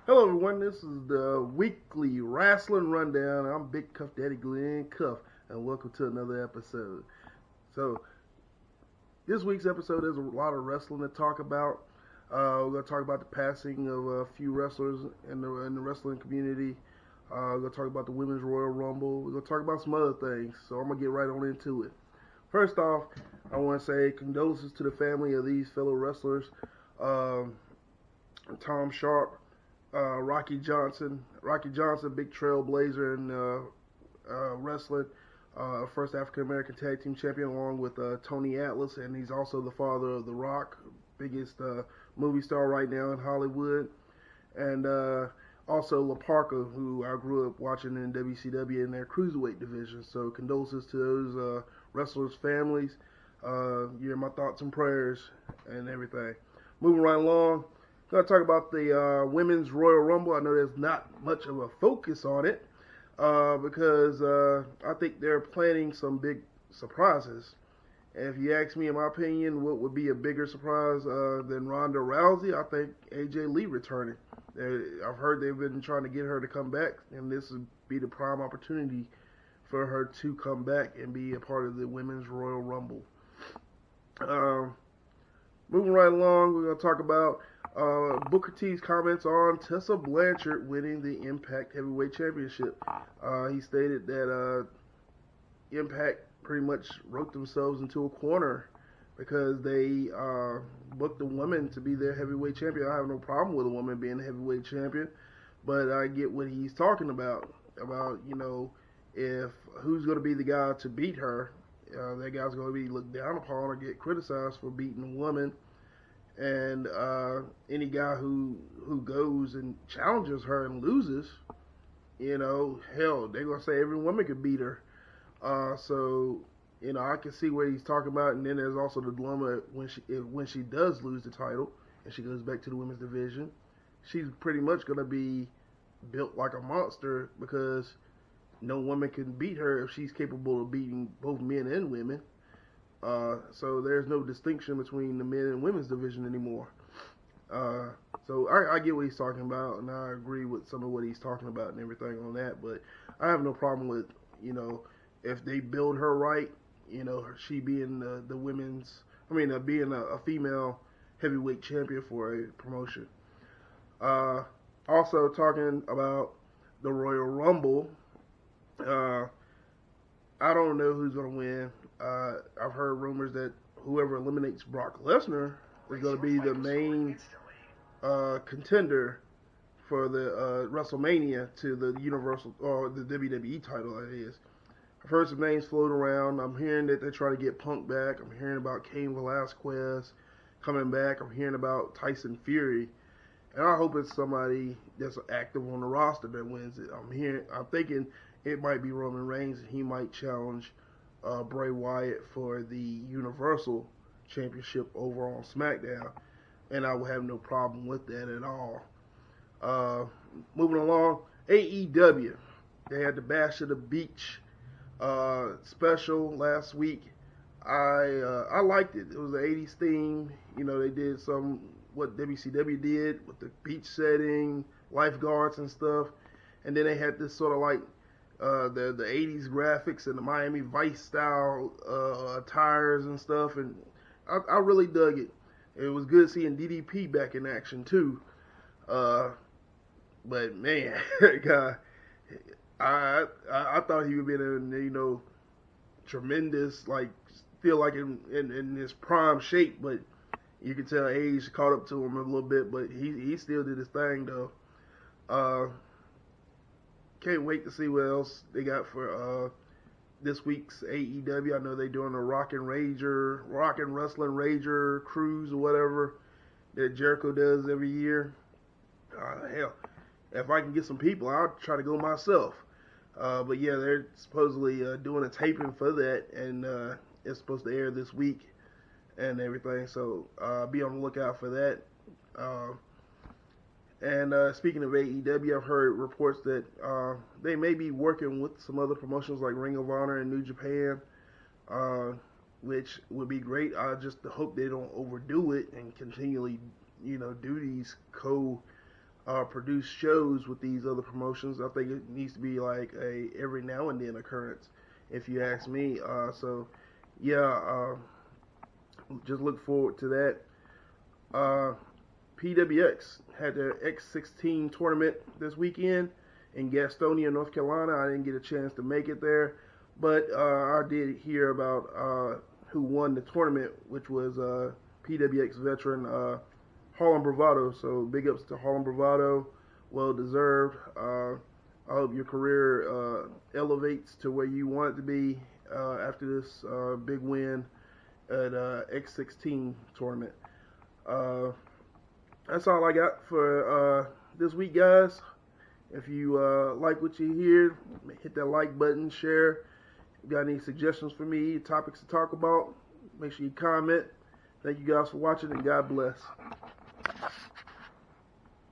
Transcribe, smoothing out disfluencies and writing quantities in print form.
Hello, everyone. This is the weekly Wrasslin rundown. I'm Big Cuff Daddy Glenn Cuff, and welcome to another episode. So, this week's episode is a lot of wrestling to talk about. We're going to talk about the passing of a few wrestlers in the wrestling community. We're going to talk about the Women's Royal Rumble. We're going to talk about some other things. So, I'm going to get right on into it. First off, I want to say condolences to the family of these fellow wrestlers. Tom Sharp, Rocky Johnson, big trailblazer in wrestling, first African American tag team champion, along with Tony Atlas, and he's also the father of The Rock, biggest movie star right now in Hollywood, and also La Parka, who I grew up watching in WCW in their cruiserweight division. So condolences to those wrestlers' families. You're my thoughts and prayers and everything. Moving right along. Going to talk about the Women's Royal Rumble. I know there's not much of a focus on it because I think they're planning some big surprises. And if you ask me, in my opinion, what would be a bigger surprise than Ronda Rousey, I think AJ Lee returning. I've heard they've been trying to get her to come back, and this would be the prime opportunity for her to come back and be a part of the Women's Royal Rumble. Moving right along, we're going to talk about Booker T's comments on Tessa Blanchard winning the Impact Heavyweight Championship. He stated that Impact pretty much wrote themselves into a corner because they booked a woman to be their heavyweight champion. I have no problem with a woman being a heavyweight champion, but I get what he's talking about, if who's going to be the guy to beat her. That guy's going to be looked down upon or get criticized for beating a woman. And any guy who goes and challenges her and loses, hell, they're going to say every woman could beat her. So, I can see what he's talking about. And then there's also the dilemma when she does lose the title and she goes back to the women's division. She's pretty much going to be built like a monster because no woman can beat her if she's capable of beating both men and women. So there's no distinction between the men and women's division anymore. So I get what he's talking about, and I agree with some of what he's talking about and everything on that. But I have no problem with, if they build her right, she being the women's, being a female heavyweight champion for a promotion. Also talking about the Royal Rumble. I don't know who's going to win. I've heard rumors that whoever eliminates Brock Lesnar is going to be the main contender for the WrestleMania to the Universal or the WWE title. That is. I've heard some names float around. I'm hearing that they try to get Punk back. I'm hearing about Cain Velasquez coming back. I'm hearing about Tyson Fury, and I hope it's somebody that's active on the roster that wins it. I'm thinking it might be Roman Reigns, and he might challenge Bray Wyatt for the Universal Championship over on SmackDown, and I would have no problem with that at all. Moving along, AEW. They had the Bash of the Beach special last week. I liked it. It was an 80s theme. They did what WCW did with the beach setting, lifeguards and stuff, and then they had this sort of like the 80s graphics and the Miami Vice style attires and stuff, and I really dug it. It was good seeing DDP back in action too. But man, God, I thought he would be in tremendous, like feel like in his prime shape, but you can tell age caught up to him a little bit, but he still did his thing though. Can't wait to see what else they got for this week's AEW. I know they're doing a Rock and Wrestling Rager cruise or whatever that Jericho does every year. Hell, if I can get some people, I'll try to go myself. But yeah, they're supposedly doing a taping for that, and it's supposed to air this week and everything. So be on the lookout for that. And speaking of AEW, I've heard reports that they may be working with some other promotions like Ring of Honor and New Japan, which would be great. I just hope they don't overdo it and continually, do these produce shows with these other promotions. I think it needs to be like a every now and then occurrence, if you ask me. Just look forward to that. PWX had their X16 tournament this weekend in Gastonia, North Carolina. I didn't get a chance to make it there, but I did hear about who won the tournament, which was PWX veteran Harlem Bravado. So big ups to Harlem Bravado, well deserved. I hope your career elevates to where you want it to be after this big win at X16 tournament. That's all I got for this week, guys. If you like what you hear, hit that like button, share. If you got any suggestions for me, topics to talk about, make sure you comment. Thank you guys for watching, and God bless.